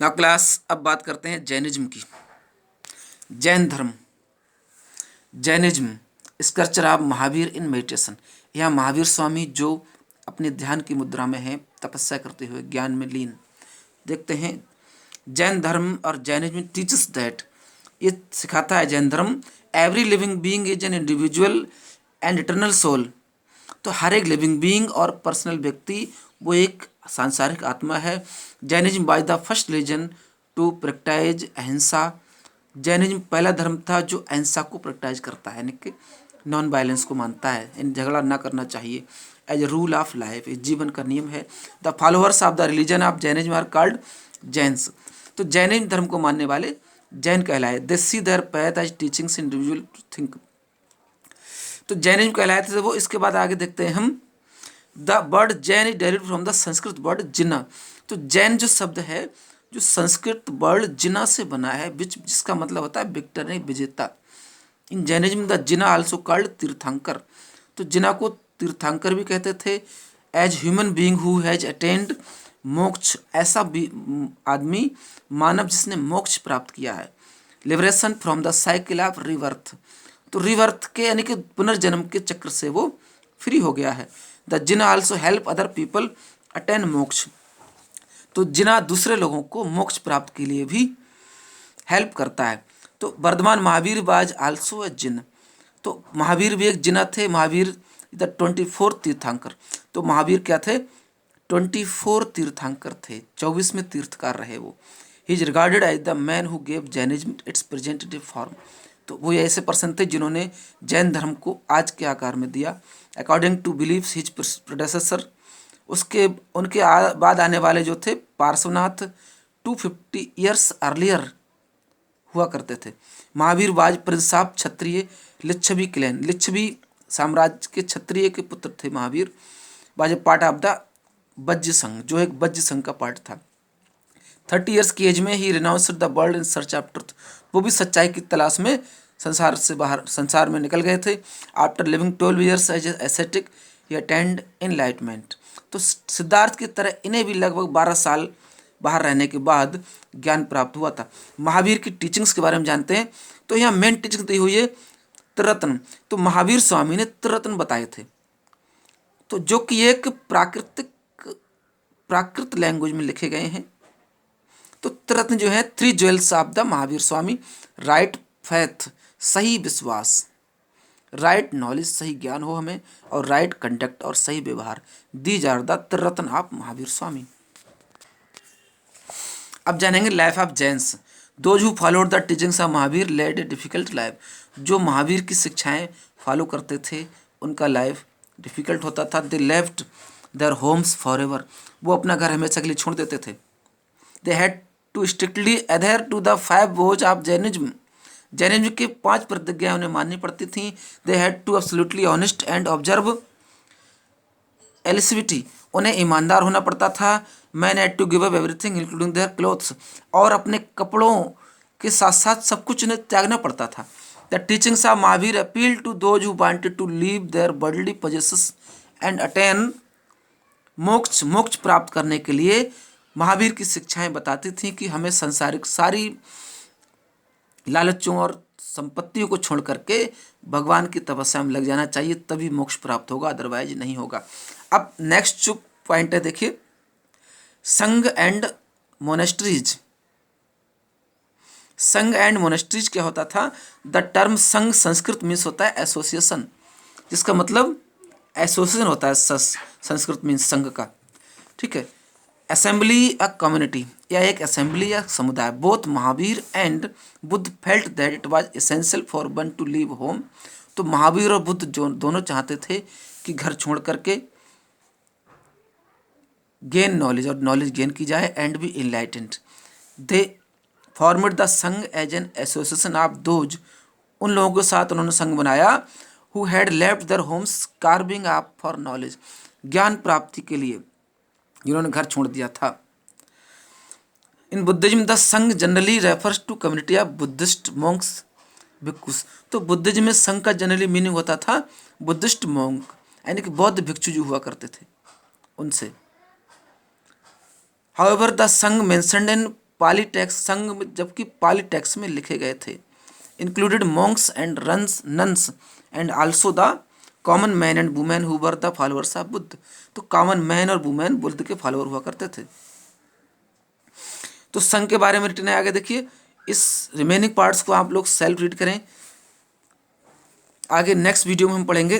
Now class, अब बात करते हैं जैनिज्म की। जैन धर्म, Jainism, sculpture of Mahavir in meditation. यहाँ महावीर स्वामी जो अपने ध्यान की मुद्रा में हैं, तपस्या करते हुए ज्ञान में लीन। देखते हैं जैन धर्म और जैनिज्म टीचर्स दैट, ये सिखाता है जैन धर्म, every living being is an individual and eternal soul. तो हर एक लिविंग बीइंग और पर्सनल व्यक्ति वो एक सांसारिक आत्मा है। Jainism by the first religion to practise ahimsa. Jainism पहला धर्म था जो अहिंसा को प्रैक्टाइज करता है, यानी कि नॉन वायलेंस को मानता है, इन झगड़ा ना करना चाहिए as a rule of life, इस जीवन का नियम है। The followers of the religion of Jainism are called Jains. तो जैनिज्म धर्म को मानने वाले जैन कहलाए। They see their path as teachings individual to think. तो जैनिज्म कहलाए थे वो। इसके बाद आगे देखते हैं हम, the word Jain is derived from the Sanskrit word Jina. तो जैन जो शब्द है जो संस्कृत वर्ड जिना से बना है, जिसका मतलब होता है विक्टर, यानी विजेता। In Jainism the Jina also called Tirthankar. तो जिना को तीर्थंकर भी कहते थे। As human being who has attained moksha, ऐसा भी आदमी, मानव जिसने मोक्ष प्राप्त किया है। Liberation from the cycle of रिवर्थ, तो रिवर्थ के यानी कि पुनर्जन्म के चक्र से वो फ्री हो गया है। The Jina also help other people attain मोक्ष। तो जिना दूसरे लोगों को मोक्ष प्राप्त के लिए भी हेल्प करता है। तो Vardhaman Mahavir was also a Jina. तो महावीर भी एक जिना थे। महावीर द 24 तीर्थंकर। तो महावीर क्या थे? 24 तीर्थंकर थे, 24वें तीर्थकार रहे वो। He is regarded as the man who gave Jainism its presentative form. तो वो ऐसे पर्सन थे जिन्होंने जैन धर्म को आज के आकार में दिया। According to believes his predecessor, उसके उनके बाद आने वाले जो थे पार्श्वनाथ 250 ईयर्स अर्लियर हुआ करते थे। Mahavir was prince of Kshatriya Lichchhavi clan. Lichchhavi साम्राज्य के क्षत्रिय के पुत्र थे Mahavir. Was a part of the Vajra Sangh, जो एक वज्र संघ का पार्ट था। 30 ईयर्स की एज में ही renounced the world in search of truth. वो भी सच्चाई की तलाश में संसार में निकल गए थे। After living 12 years as ascetic he attained enlightenment. तो सिद्धार्थ की तरह इन्हें भी लगभग 12 साल बाहर रहने के बाद ज्ञान प्राप्त हुआ था। महावीर की टीचिंग्स के बारे में जानते हैं। तो यहाँ मेन टीचिंग दी हुई है त्रिरत्न। तो महावीर स्वामी ने त्रिरत्न बताए थे, तो जो कि एक प्राकृत लैंग्वेज में लिखे गए हैं। तो त्रिरत्न जो है 3 jewels of the Mahavir Swami. Right faith, सही विश्वास, राइट नॉलेज, सही ज्ञान हो हमें, और राइट कंडक्ट, और सही व्यवहार। These are the Triratna of Mahavir Swami. अब जानेंगे life of Jains. Those who followed the teachings of Mahavir led a difficult life. जो महावीर की शिक्षाएं फॉलो करते थे उनका लाइफ डिफिकल्ट होता था। They left their homes for ever. वो अपना घर हमेशा के लिए छोड़ देते थे। They had to strictly adhere to the 5 vows of Jainism. Jainism की 5 प्रतिज्ञाएं उन्हें माननी पड़ती थी। They had to absolutely honest and observe एलिसिविटी। उन्हें ईमानदार होना पड़ता था। Man had to give up everything including their clothes. और अपने कपड़ों के साथ साथ सब कुछ उन्हें त्यागना पड़ता था। The teachings of Mahavir appeal to those who wanted to leave their worldly possessions and attain moksha. मोक्ष प्राप्त करने के लिए महावीर की शिक्षाएं बताती थी कि हमें संसारिक सारी लालचों और संपत्तियों को छोड़ करके भगवान की तपस्या में लग जाना चाहिए, तभी मोक्ष प्राप्त होगा, अदरवाइज नहीं होगा। अब नेक्स्ट जो पॉइंट है देखिए, संघ एंड मोनेस्ट्रीज। संघ एंड मोनेस्ट्रीज क्या होता था? द टर्म संघ संस्कृत मीन्स होता है एसोसिएशन, जिसका मतलब एसोसिएशन होता है संस्कृत मीन्स संघ का, ठीक है। असेंबली अ कम्युनिटी, या एक असेंबली या समुदाय। Both Mahavir and Buddha felt that it was essential for one two leave home. तो महावीर और बुद्ध जो दोनों चाहते थे कि घर छोड़ करके गेन नॉलेज, और नॉलेज गेन की जाए, and be enlightened. They formed the Sangha as an association of those, उन लोगों के साथ उन्होंने संघ बनाया, who had left their homes craving off for knowledge, ज्ञान प्राप्ति के लिए जिन्होंने घर छोड़ दिया था। In Buddhism the Sangha generally refers to community of Buddhist monks bhikshus. तो बुद्धिज्म में संघ का जनरली मीनिंग होता था बुद्धिस्ट मॉन्क, यानी कि बौद्ध भिक्षु जो हुआ करते थे उनसे। हाउएवर द संघ मेंशन्ड इन पाली टेक्स्ट संघ में, जबकि पाली टेक्स्ट में लिखे गए थे। Included Monks and nuns and also the common man and women who were the followers of Buddha. तो कॉमन मैन और वुमेन बुद्ध के फॉलोअर हुआ करते थे। तो संघ के बारे में रिटर्न है आगे देखिए। इस रिमेनिंग पार्ट्स को आप लोग सेल्फ रीड करें। आगे नेक्स्ट वीडियो में हम पढ़ेंगे